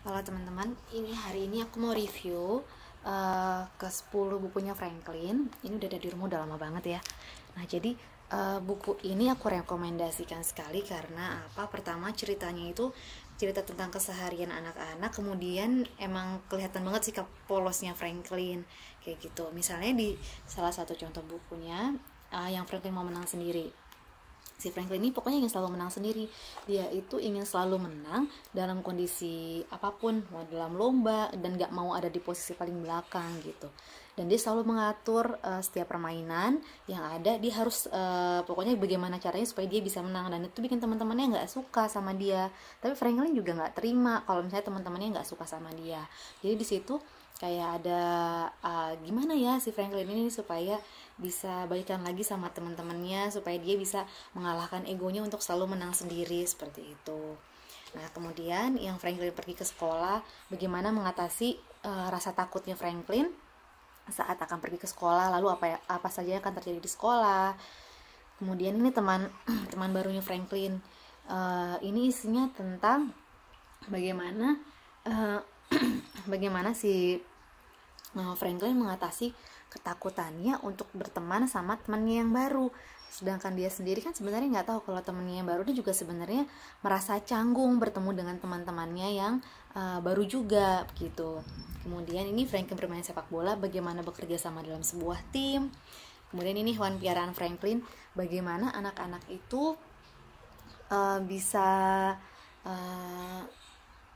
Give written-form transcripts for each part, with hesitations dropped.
Halo teman-teman, hari ini aku mau review ke 10 bukunya Franklin. Ini udah ada di rumah udah lama banget ya. Nah, jadi buku ini aku rekomendasikan sekali karena apa? Pertama, ceritanya itu cerita tentang keseharian anak-anak, kemudian emang kelihatan banget sikap polosnya Franklin kayak gitu. Misalnya di salah satu contoh bukunya yang Franklin mau menang sendiri. Si Franklin ini pokoknya ingin selalu menang sendiri. Dia itu ingin selalu menang dalam kondisi apapun, mau dalam lomba, dan gak mau ada di posisi paling belakang gitu. Dan dia selalu mengatur setiap permainan yang ada. Dia harus pokoknya bagaimana caranya supaya dia bisa menang. Dan itu bikin teman-temannya gak suka sama dia. Tapi Franklin juga gak terima kalau misalnya teman-temannya gak suka sama dia. Jadi di situ kayak ada gimana ya si Franklin ini supaya bisa balikan lagi sama teman-temannya, supaya dia bisa mengalahkan egonya untuk selalu menang sendiri seperti itu. Nah, kemudian yang Franklin pergi ke sekolah, bagaimana mengatasi rasa takutnya Franklin saat akan pergi ke sekolah, lalu apa saja yang akan terjadi di sekolah. Kemudian ini teman teman barunya Franklin, ini isinya tentang bagaimana bagaimana si Franklin mengatasi ketakutannya untuk berteman sama temannya yang baru. Sedangkan dia sendiri kan sebenarnya nggak tahu kalau temannya yang baru ini juga sebenarnya merasa canggung bertemu dengan teman-temannya yang baru juga gitu. Kemudian ini Franklin bermain sepak bola, bagaimana bekerja sama dalam sebuah tim. Kemudian ini hewan piaraan Franklin, bagaimana anak-anak itu bisa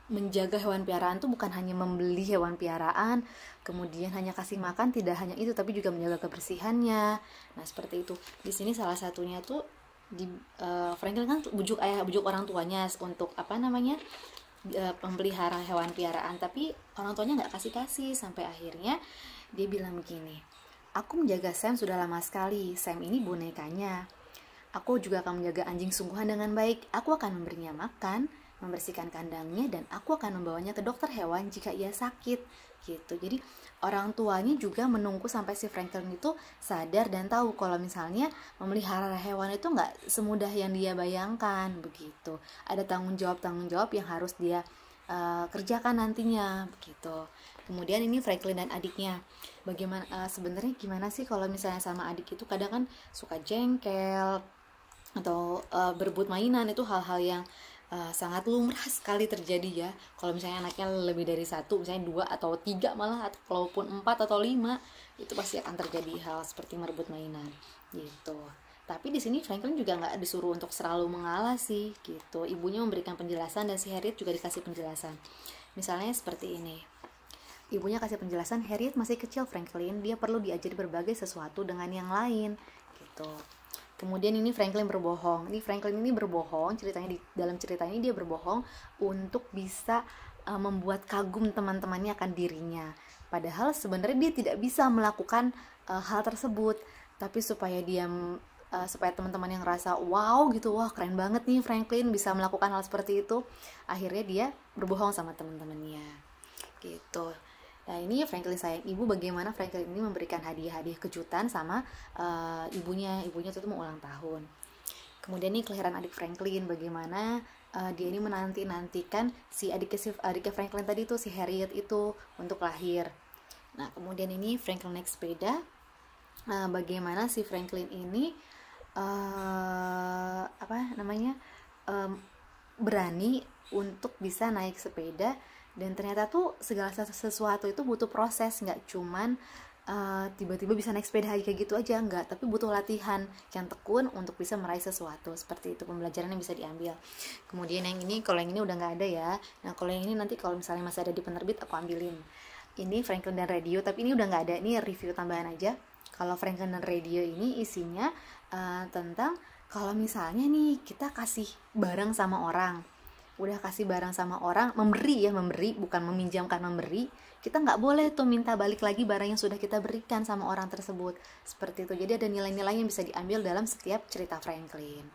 menjaga hewan piaraan tuh bukan hanya membeli hewan piaraan, kemudian hanya kasih makan, tidak hanya itu tapi juga menjaga kebersihannya. Nah, seperti itu. Di sini salah satunya tuh Franklin kan bujuk orang tuanya untuk memelihara hewan piaraan, tapi orang tuanya nggak kasih sampai akhirnya dia bilang begini, aku menjaga Sam sudah lama sekali, Sam ini bonekanya. Aku juga akan menjaga anjing sungguhan dengan baik. Aku akan memberinya makan, membersihkan kandangnya, dan aku akan membawanya ke dokter hewan jika ia sakit gitu. Jadi orang tuanya juga menunggu sampai si Franklin itu sadar dan tahu kalau misalnya memelihara hewan itu nggak semudah yang dia bayangkan begitu. Ada tanggung jawab yang harus dia kerjakan nantinya begitu. Kemudian ini Franklin dan adiknya, bagaimana sebenarnya gimana sih kalau misalnya sama adik itu kadang kan suka jengkel atau berebut mainan. Itu hal-hal yang sangat lumrah sekali terjadi ya. Kalau misalnya anaknya lebih dari satu, misalnya 2 atau 3 malah, atau kalaupun 4 atau 5, itu pasti akan terjadi hal seperti merebut mainan gitu. Tapi di sini Franklin juga nggak disuruh untuk selalu mengalah sih gitu. Ibunya memberikan penjelasan dan si Harriet juga dikasih penjelasan. Misalnya seperti ini. Ibunya kasih penjelasan, Harriet masih kecil Franklin, dia perlu diajari berbagai sesuatu dengan yang lain gitu. Kemudian ini Franklin berbohong. Ini Franklin ini berbohong, dalam cerita ini dia berbohong untuk bisa membuat kagum teman-temannya akan dirinya. Padahal sebenarnya dia tidak bisa melakukan hal tersebut, tapi supaya supaya teman-teman yang ngerasa wow gitu, wah keren banget nih Franklin bisa melakukan hal seperti itu, akhirnya dia berbohong sama teman-temannya gitu. Nah, ini Franklin sayang ibu, bagaimana Franklin ini memberikan hadiah-hadiah kejutan sama ibunya itu mau ulang tahun. Kemudian ini kelahiran adik Franklin, bagaimana dia ini menanti-nantikan si adiknya Franklin tadi tuh, si Harriet itu untuk lahir. Nah, kemudian ini Franklin naik sepeda, bagaimana si Franklin ini berani untuk bisa naik sepeda. Dan ternyata tuh segala sesuatu itu butuh proses, nggak cuman tiba-tiba bisa naik sepeda kayak gitu aja, nggak, tapi butuh latihan yang tekun untuk bisa meraih sesuatu. Seperti itu pembelajaran yang bisa diambil. Kemudian yang ini, kalau yang ini udah nggak ada ya. Nah, kalau yang ini nanti kalau misalnya masih ada di penerbit aku ambilin. Ini Franklin dan Radio, tapi ini udah nggak ada, ini review tambahan aja. Kalau Franklin dan Radio ini isinya tentang kalau misalnya nih kita kasih barang sama orang, udah kasih barang sama orang, memberi bukan meminjamkan, memberi, kita nggak boleh tuh minta balik lagi barang yang sudah kita berikan sama orang tersebut. Seperti itu. Jadi ada nilai-nilai yang bisa diambil dalam setiap cerita Franklin.